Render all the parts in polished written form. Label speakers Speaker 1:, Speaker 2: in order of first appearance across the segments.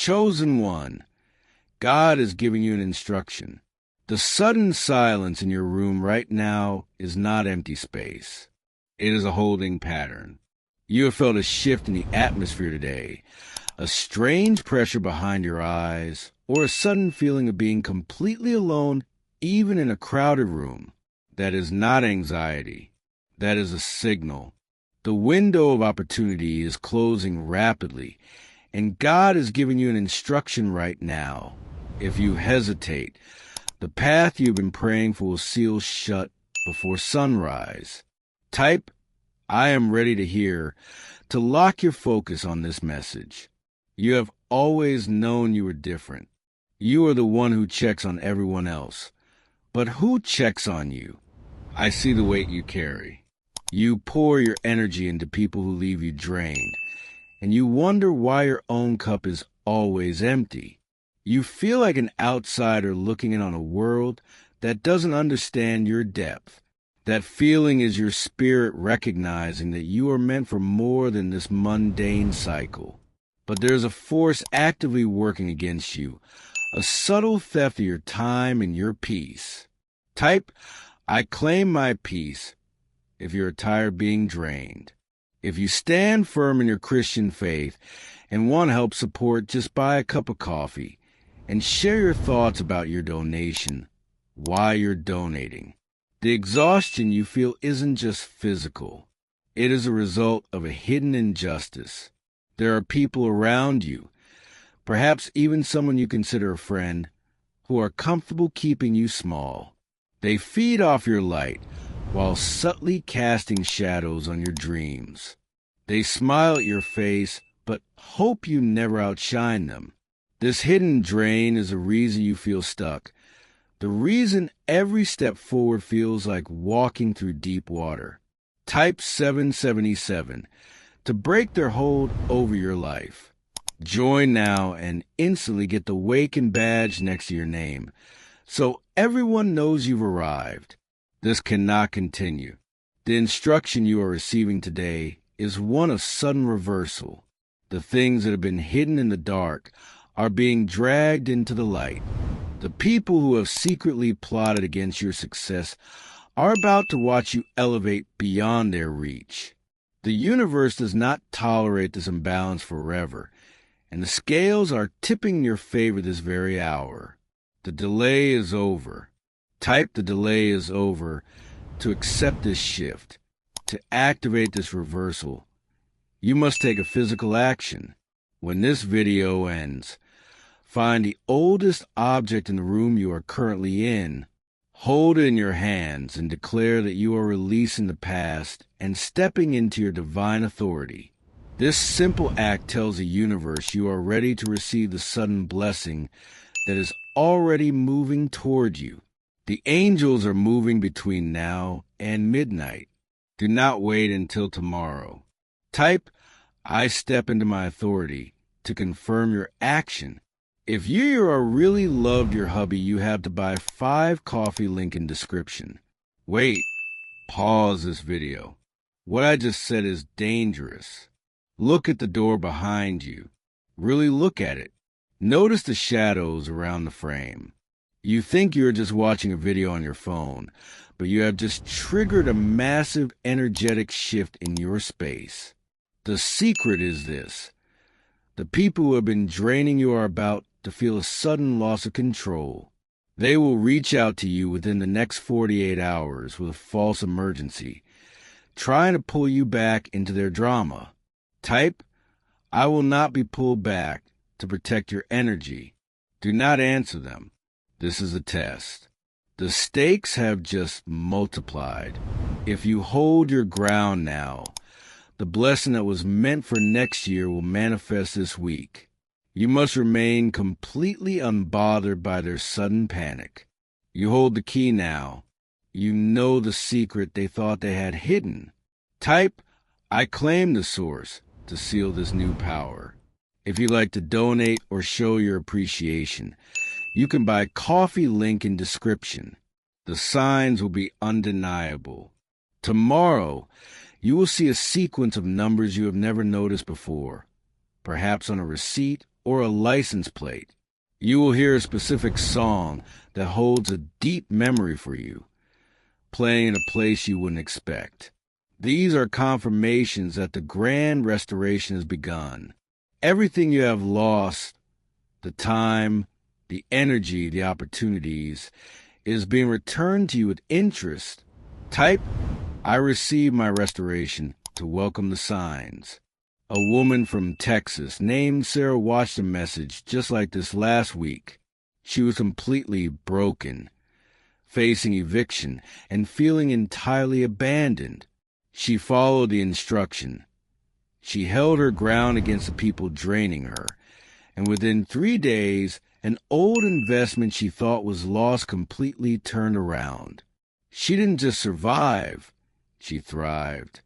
Speaker 1: Chosen one, God is giving you an instruction. The sudden silence in your room right now is not empty space. It is a holding pattern. You have felt a shift in the atmosphere today, a strange pressure behind your eyes, or a sudden feeling of being completely alone, even in a crowded room. That is not anxiety. That is a signal. The window of opportunity is closing rapidly, and God is giving you an instruction right now. If you hesitate, the path you've been praying for will seal shut before sunrise. Type, "I am ready to hear," to lock your focus on this message. You have always known you were different. You are the one who checks on everyone else. But who checks on you? I see the weight you carry. You pour your energy into people who leave you drained, and you wonder why your own cup is always empty. You feel like an outsider looking in on a world that doesn't understand your depth. That feeling is your spirit recognizing that you are meant for more than this mundane cycle. But there's a force actively working against you, a subtle theft of your time and your peace. Type, "I claim my peace," if you're tired of being drained. If you stand firm in your Christian faith and want help support, just buy a cup of coffee and share your thoughts about your donation, why you're donating. The exhaustion you feel isn't just physical. It is a result of a hidden injustice. There are people around you, perhaps even someone you consider a friend, who are comfortable keeping you small. They feed off your light while subtly casting shadows on your dreams. They smile at your face, but hope you never outshine them. This hidden drain is the reason you feel stuck, the reason every step forward feels like walking through deep water. Type 777 to break their hold over your life. Join now and instantly get the Waken badge next to your name, so everyone knows you've arrived. This cannot continue. The instruction you are receiving today is one of sudden reversal. The things that have been hidden in the dark are being dragged into the light. The people who have secretly plotted against your success are about to watch you elevate beyond their reach. The universe does not tolerate this imbalance forever, and the scales are tipping in your favor this very hour. The delay is over. Type "the delay is over" to accept this shift. To activate this reversal, you must take a physical action. When this video ends, find the oldest object in the room you are currently in, hold it in your hands, and declare that you are releasing the past and stepping into your divine authority. This simple act tells the universe you are ready to receive the sudden blessing that is already moving toward you. The angels are moving between now and midnight. Do not wait until tomorrow. Type, "I step into my authority," to confirm your action. If you are really loved your hubby, you have to buy 5 coffee, link in description. Wait, pause this video. What I just said is dangerous. Look at the door behind you. Really look at it. Notice the shadows around the frame. You think you're just watching a video on your phone, but you have just triggered a massive energetic shift in your space. The secret is this. The people who have been draining you are about to feel a sudden loss of control. They will reach out to you within the next 48 hours with a false emergency, trying to pull you back into their drama. Type, "I will not be pulled back," to protect your energy. Do not answer them. This is a test. The stakes have just multiplied. If you hold your ground now, the blessing that was meant for next year will manifest this week. You must remain completely unbothered by their sudden panic. You hold the key now. You know the secret they thought they had hidden. Type, "I claim the source," to seal this new power. If you'd like to donate or show your appreciation, you can buy coffee, link in description. The signs will be undeniable. Tomorrow, you will see a sequence of numbers you have never noticed before, perhaps on a receipt or a license plate. You will hear a specific song that holds a deep memory for you, playing in a place you wouldn't expect. These are confirmations that the grand restoration has begun. Everything you have lost, the time, the energy, the opportunities, is being returned to you with interest. Type, "I received my restoration," to welcome the signs. A woman from Texas named Sarah watched a message just like this last week. She was completely broken, facing eviction and feeling entirely abandoned. She followed the instruction. She held her ground against the people draining her, and within 3 days, an old investment she thought was lost completely turned around. She didn't just survive, she thrived.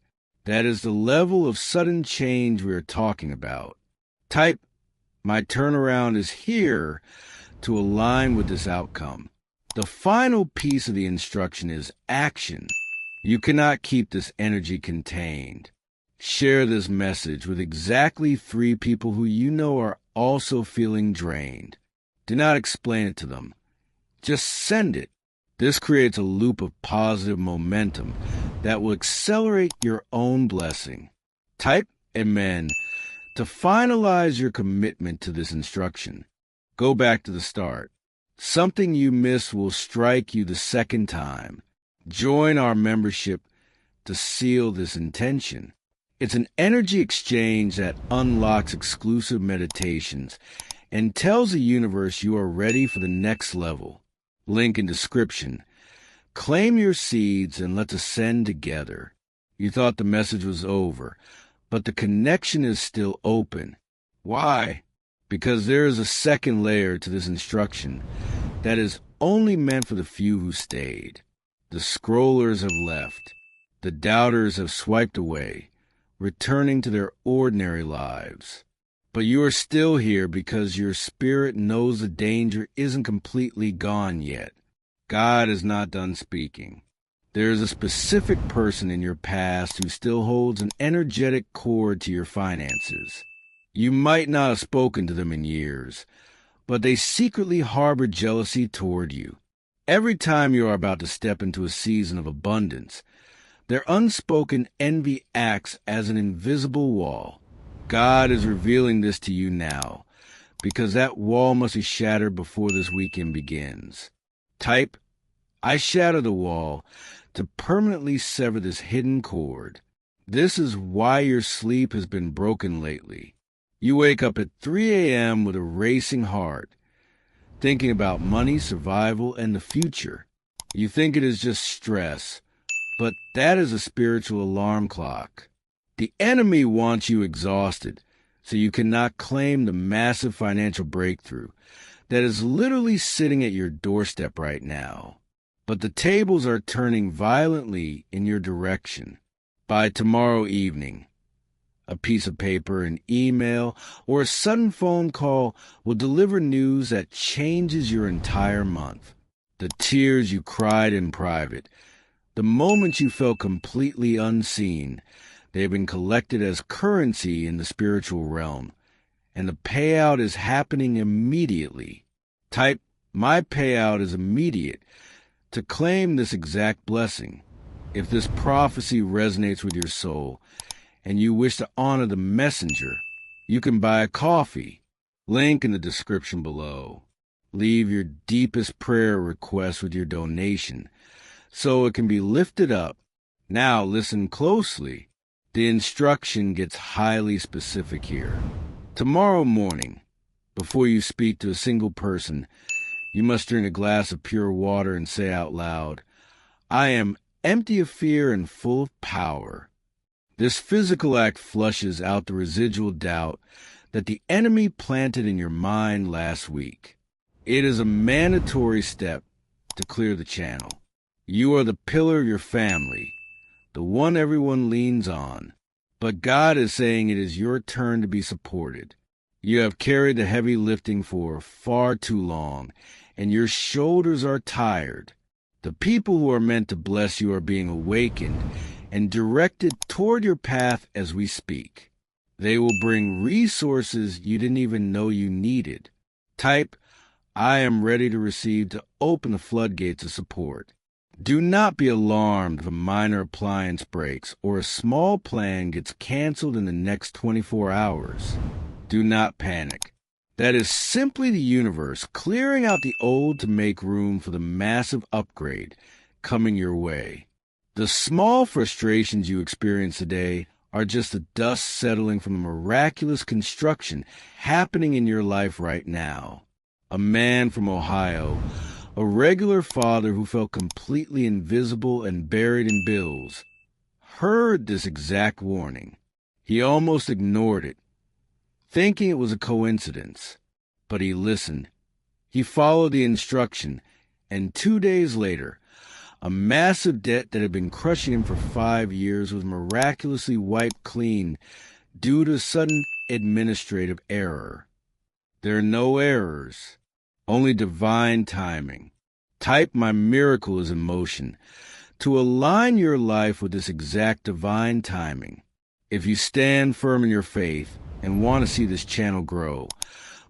Speaker 1: That is the level of sudden change we are talking about. Type, "My turnaround is here," to align with this outcome. The final piece of the instruction is action. You cannot keep this energy contained. Share this message with exactly 3 people who you know are also feeling drained. Do not explain it to them. Just send it. This creates a loop of positive momentum that will accelerate your own blessing. Type Amen to finalize your commitment to this instruction. Go back to the start. Something you missed will strike you the second time. Join our membership to seal this intention. It's an energy exchange that unlocks exclusive meditations and tells the universe you are ready for the next level. Link in description. Claim your seeds and let's ascend together. You thought the message was over, but the connection is still open. Why? Because there is a second layer to this instruction that is only meant for the few who stayed. The scrollers have left. The doubters have swiped away, returning to their ordinary lives. But you are still here because your spirit knows the danger isn't completely gone yet. God is not done speaking. There is a specific person in your past who still holds an energetic cord to your finances. You might not have spoken to them in years, but they secretly harbor jealousy toward you. Every time you are about to step into a season of abundance, their unspoken envy acts as an invisible wall. God is revealing this to you now, because that wall must be shattered before this weekend begins. Type, "I shatter the wall," to permanently sever this hidden cord. This is why your sleep has been broken lately. You wake up at 3 a.m. with a racing heart, thinking about money, survival, and the future. You think it is just stress, but that is a spiritual alarm clock. The enemy wants you exhausted, so you cannot claim the massive financial breakthrough that is literally sitting at your doorstep right now. But the tables are turning violently in your direction. By tomorrow evening, a piece of paper, an email, or a sudden phone call will deliver news that changes your entire month. The tears you cried in private, the moments you felt completely unseen, they have been collected as currency in the spiritual realm, and the payout is happening immediately. Type, "My payout is immediate," to claim this exact blessing. If this prophecy resonates with your soul, and you wish to honor the messenger, you can buy a coffee. Link in the description below. Leave your deepest prayer request with your donation, so it can be lifted up. Now listen closely. The instruction gets highly specific here. Tomorrow morning, before you speak to a single person, you must drink a glass of pure water and say out loud, "I am empty of fear and full of power." This physical act flushes out the residual doubt that the enemy planted in your mind last week. It is a mandatory step to clear the channel. You are the pillar of your family, the one everyone leans on. But God is saying it is your turn to be supported. You have carried the heavy lifting for far too long, and your shoulders are tired. The people who are meant to bless you are being awakened and directed toward your path as we speak. They will bring resources you didn't even know you needed. Type, I am ready to receive to open the floodgates of support. Do not be alarmed if a minor appliance breaks or a small plan gets canceled in the next 24 hours. Do not panic. That is simply the universe clearing out the old to make room for the massive upgrade coming your way. The small frustrations you experience today are just the dust settling from the miraculous construction happening in your life right now. A man from Ohio, a regular father who felt completely invisible and buried in bills, heard this exact warning. He almost ignored it, thinking it was a coincidence. But he listened. He followed the instruction, and 2 days later, a massive debt that had been crushing him for 5 years was miraculously wiped clean due to sudden administrative error. There are no errors, only divine timing. Type, my miracle is in motion. To align your life with this exact divine timing, if you stand firm in your faith and want to see this channel grow,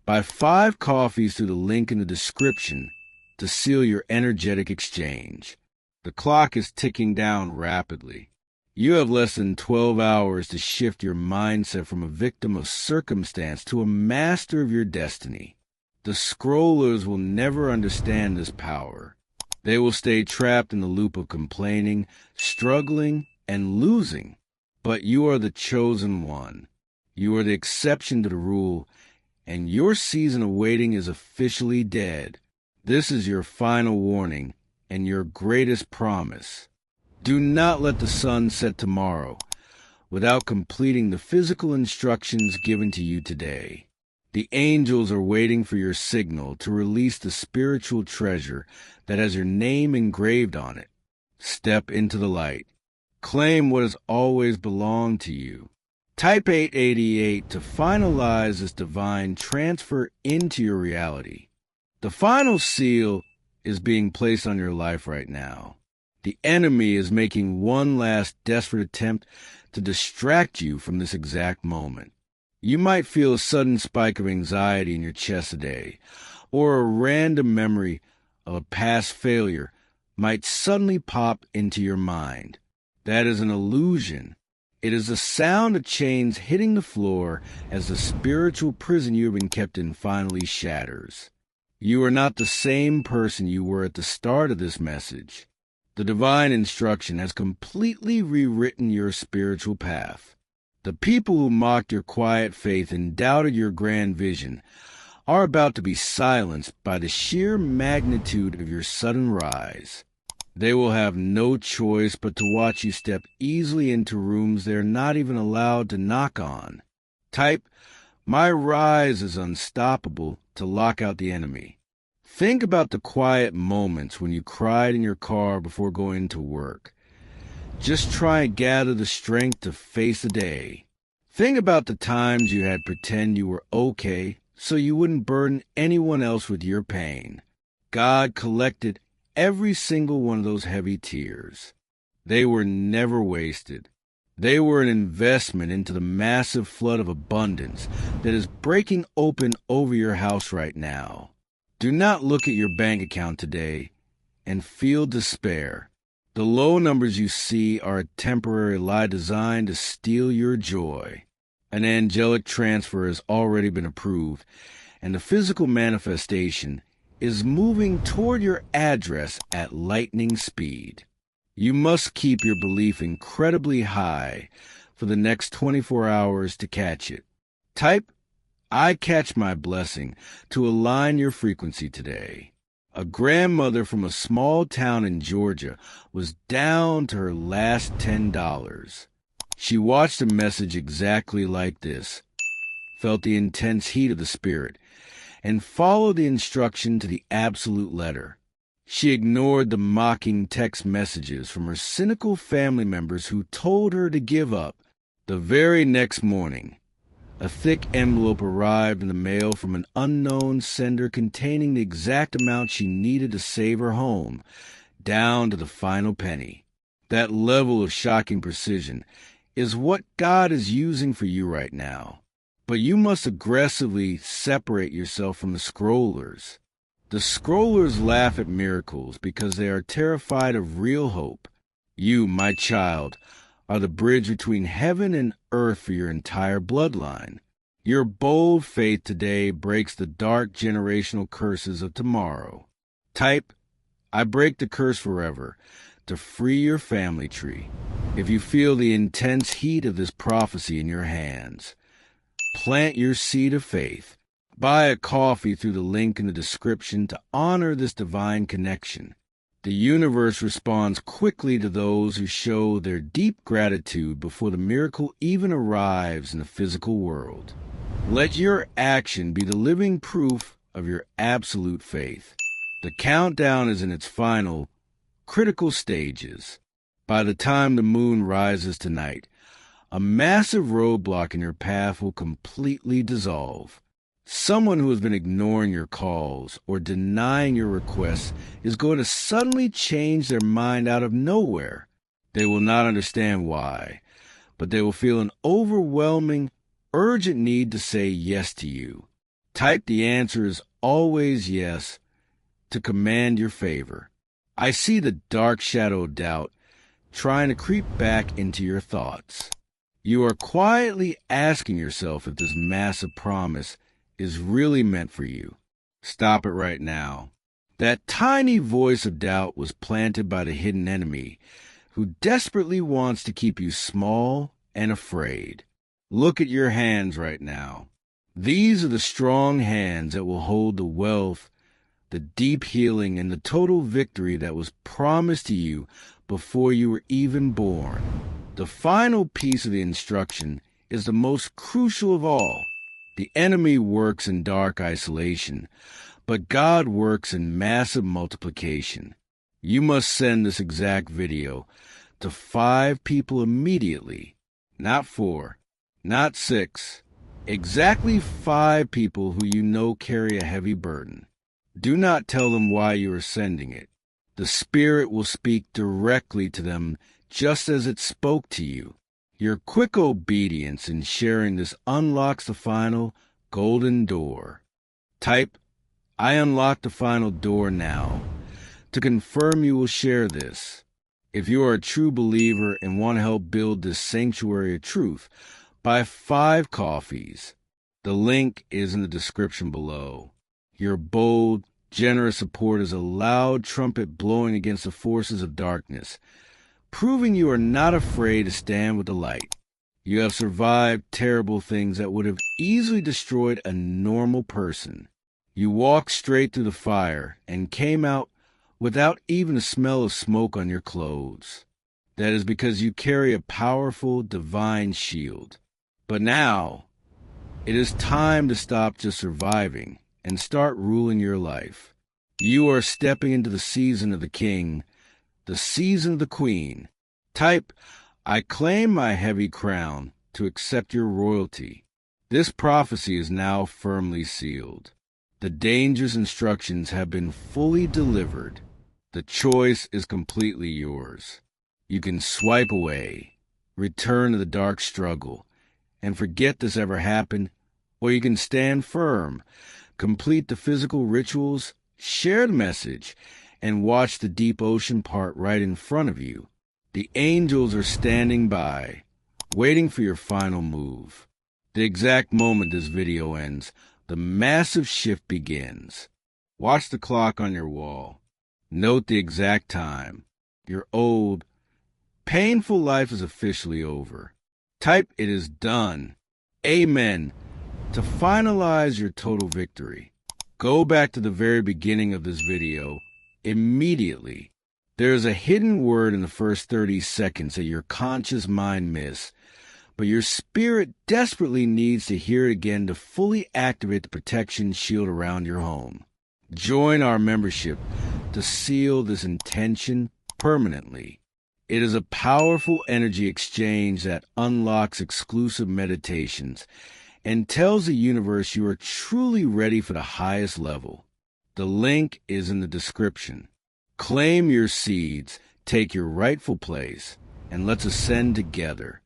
Speaker 1: buy 5 coffees through the link in the description to seal your energetic exchange. The clock is ticking down rapidly. You have less than 12 hours to shift your mindset from a victim of circumstance to a master of your destiny. The scrollers will never understand this power. They will stay trapped in the loop of complaining, struggling, and losing. But you are the chosen one. You are the exception to the rule, and your season of waiting is officially dead. This is your final warning and your greatest promise. Do not let the sun set tomorrow without completing the physical instructions given to you today. The angels are waiting for your signal to release the spiritual treasure that has your name engraved on it. Step into the light. Claim what has always belonged to you. Type 888 to finalize this divine transfer into your reality. The final seal is being placed on your life right now. The enemy is making one last desperate attempt to distract you from this exact moment. You might feel a sudden spike of anxiety in your chest today, or a random memory of a past failure might suddenly pop into your mind. That is an illusion. It is the sound of chains hitting the floor as the spiritual prison you have been kept in finally shatters. You are not the same person you were at the start of this message. The divine instruction has completely rewritten your spiritual path. The people who mocked your quiet faith and doubted your grand vision are about to be silenced by the sheer magnitude of your sudden rise. They will have no choice but to watch you step easily into rooms they're not even allowed to knock on. Type, my rise is unstoppable to lock out the enemy. Think about the quiet moments when you cried in your car before going to work. Just try and gather the strength to face the day. Think about the times you had pretend you were okay so you wouldn't burden anyone else with your pain. God collected every single one of those heavy tears. They were never wasted. They were an investment into the massive flood of abundance that is breaking open over your house right now. Do not look at your bank account today and feel despair. The low numbers you see are a temporary lie designed to steal your joy. An angelic transfer has already been approved, and the physical manifestation is moving toward your address at lightning speed. You must keep your belief incredibly high for the next 24 hours to catch it. Type, I catch my blessing to align your frequency today. A grandmother from a small town in Georgia was down to her last $10. She watched a message exactly like this, felt the intense heat of the spirit, and followed the instruction to the absolute letter. She ignored the mocking text messages from her cynical family members who told her to give up. The very next morning, a thick envelope arrived in the mail from an unknown sender containing the exact amount she needed to save her home, down to the final penny. That level of shocking precision is what God is using for you right now. But you must aggressively separate yourself from the scrollers. The scrollers laugh at miracles because they are terrified of real hope. You, my child, are the bridge between heaven and earth for your entire bloodline. Your bold faith today breaks the dark generational curses of tomorrow. Type, I break the curse forever, to free your family tree. If you feel the intense heat of this prophecy in your hands, plant your seed of faith. Buy a coffee through the link in the description to honor this divine connection. The universe responds quickly to those who show their deep gratitude before the miracle even arrives in the physical world. Let your action be the living proof of your absolute faith. The countdown is in its final, critical stages. By the time the moon rises tonight, a massive roadblock in your path will completely dissolve. Someone who has been ignoring your calls or denying your requests is going to suddenly change their mind out of nowhere. They will not understand why, but they will feel an overwhelming, urgent need to say yes to you. Type the answer is always yes to command your favor. I see the dark shadow of doubt trying to creep back into your thoughts. You are quietly asking yourself if this massive promise is really meant for you. Stop it right now. That tiny voice of doubt was planted by the hidden enemy who desperately wants to keep you small and afraid. Look at your hands right now. These are the strong hands that will hold the wealth, the deep healing, and the total victory that was promised to you before you were even born. The final piece of the instruction is the most crucial of all. The enemy works in dark isolation, but God works in massive multiplication. You must send this exact video to 5 people immediately, not 4, not 6, exactly 5 people who you know carry a heavy burden. Do not tell them why you are sending it. The Spirit will speak directly to them just as it spoke to you. Your quick obedience in sharing this unlocks the final golden door. Type, I unlock the final door now, to confirm you will share this. If you are a true believer and want to help build this sanctuary of truth, buy 5 coffees. The link is in the description below. Your bold, generous support is a loud trumpet blowing against the forces of darkness, proving you are not afraid to stand with the light. You have survived terrible things that would have easily destroyed a normal person. You walked straight through the fire and came out without even a smell of smoke on your clothes. That is because you carry a powerful, divine shield. But now, it is time to stop just surviving and start ruling your life. You are stepping into the season of the king, the season of the queen. Type, I claim my heavy crown to accept your royalty. This prophecy is now firmly sealed. The dangerous instructions have been fully delivered. The choice is completely yours. You can swipe away, return to the dark struggle, and forget this ever happened, or you can stand firm, complete the physical rituals, share the message, and watch the deep ocean part right in front of you. The angels are standing by, waiting for your final move. The exact moment this video ends, the massive shift begins. Watch the clock on your wall. Note the exact time. Your old, painful life is officially over. Type, it is done. Amen. To finalize your total victory, go back to the very beginning of this video immediately. There is a hidden word in the first 30 seconds that your conscious mind missed, but your spirit desperately needs to hear it again to fully activate the protection shield around your home. Join our membership to seal this intention permanently. It is a powerful energy exchange that unlocks exclusive meditations and tells the universe you are truly ready for the highest level. The link is in the description. Claim your seeds, take your rightful place, and let's ascend together.